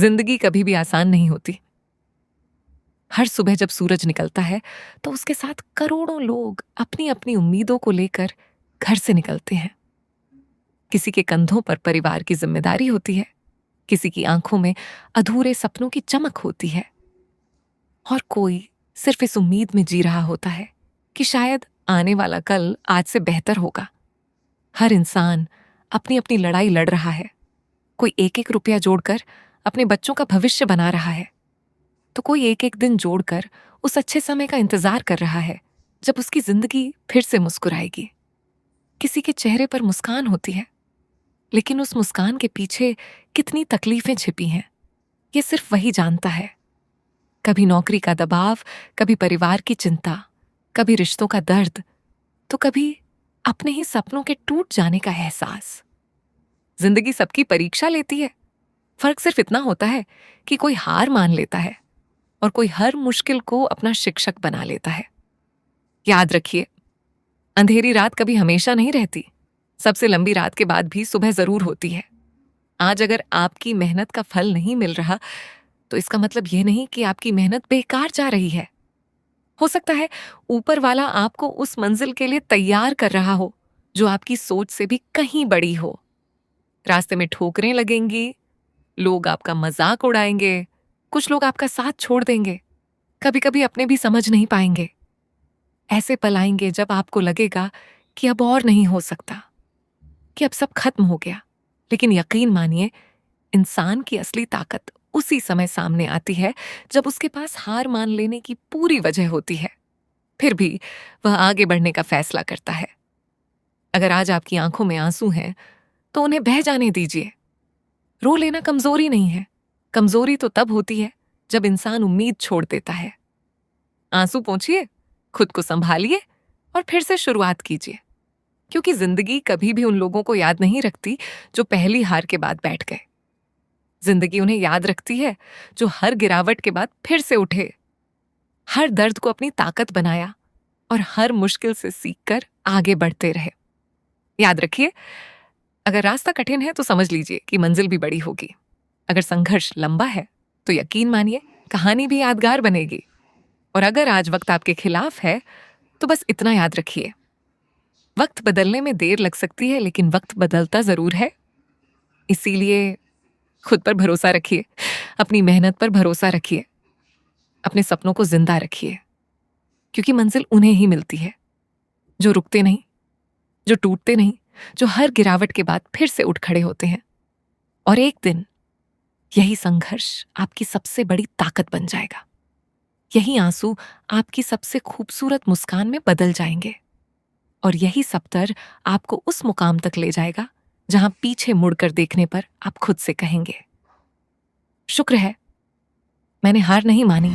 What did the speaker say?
जिंदगी कभी भी आसान नहीं होती। हर सुबह जब सूरज निकलता है तो उसके साथ करोड़ों लोग अपनी अपनी उम्मीदों को लेकर घर से निकलते हैं। किसी के कंधों पर परिवार की जिम्मेदारी होती है, किसी की आंखों में अधूरे सपनों की चमक होती है, और कोई सिर्फ इस उम्मीद में जी रहा होता है कि शायद आने वाला कल आज से बेहतर होगा। हर इंसान अपनी अपनी लड़ाई लड़ रहा है। कोई एक एक रुपया जोड़कर अपने बच्चों का भविष्य बना रहा है, तो कोई एक एक दिन जोड़कर उस अच्छे समय का इंतजार कर रहा है जब उसकी जिंदगी फिर से मुस्कुराएगी। किसी के चेहरे पर मुस्कान होती है, लेकिन उस मुस्कान के पीछे कितनी तकलीफें छिपी हैं, ये सिर्फ वही जानता है। कभी नौकरी का दबाव, कभी परिवार की चिंता, कभी रिश्तों का दर्द, तो कभी अपने ही सपनों के टूट जाने का एहसास। जिंदगी सबकी परीक्षा लेती है। फर्क सिर्फ इतना होता है कि कोई हार मान लेता है और कोई हर मुश्किल को अपना शिक्षक बना लेता है। याद रखिए, अंधेरी रात कभी हमेशा नहीं रहती। सबसे लंबी रात के बाद भी सुबह जरूर होती है। आज अगर आपकी मेहनत का फल नहीं मिल रहा, तो इसका मतलब यह नहीं कि आपकी मेहनत बेकार जा रही है। हो सकता है ऊपर वाला आपको उस मंजिल के लिए तैयार कर रहा हो जो आपकी सोच से भी कहीं बड़ी हो। रास्ते में ठोकरें लगेंगी, लोग आपका मजाक उड़ाएंगे, कुछ लोग आपका साथ छोड़ देंगे, कभी कभी अपने भी समझ नहीं पाएंगे। ऐसे पल आएंगे जब आपको लगेगा कि अब और नहीं हो सकता, कि अब सब खत्म हो गया। लेकिन यकीन मानिए, इंसान की असली ताकत उसी समय सामने आती है जब उसके पास हार मान लेने की पूरी वजह होती है, फिर भी वह आगे बढ़ने का फैसला करता है। अगर आज आपकी आंखों में आंसू हैं, तो उन्हें बह जाने दीजिए। रो लेना कमजोरी नहीं है। कमजोरी तो तब होती है जब इंसान उम्मीद छोड़ देता है। आंसू पोंछिए, खुद को संभालिए और फिर से शुरुआत कीजिए, क्योंकि जिंदगी कभी भी उन लोगों को याद नहीं रखती जो पहली हार के बाद बैठ गए। जिंदगी उन्हें याद रखती है जो हर गिरावट के बाद फिर से उठे, हर दर्द को अपनी ताकत बनाया और हर मुश्किल से सीखकर आगे बढ़ते रहे। याद रखिए, अगर रास्ता कठिन है तो समझ लीजिए कि मंजिल भी बड़ी होगी। अगर संघर्ष लंबा है तो यकीन मानिए कहानी भी यादगार बनेगी। और अगर आज वक्त आपके खिलाफ है तो बस इतना याद रखिए, वक्त बदलने में देर लग सकती है, लेकिन वक्त बदलता जरूर है। इसीलिए खुद पर भरोसा रखिए, अपनी मेहनत पर भरोसा रखिए, अपने सपनों को जिंदा रखिए, क्योंकि मंजिल उन्हें ही मिलती है जो रुकते नहीं, जो टूटते नहीं, जो हर गिरावट के बाद फिर से उठ खड़े होते हैं। और एक दिन यही संघर्ष आपकी सबसे बड़ी ताकत बन जाएगा। यही आंसू आपकी सबसे खूबसूरत मुस्कान में बदल जाएंगे, और यही सप्तर आपको उस मुकाम तक ले जाएगा जहां पीछे मुड़कर देखने पर आप खुद से कहेंगे, शुक्र है मैंने हार नहीं मानी।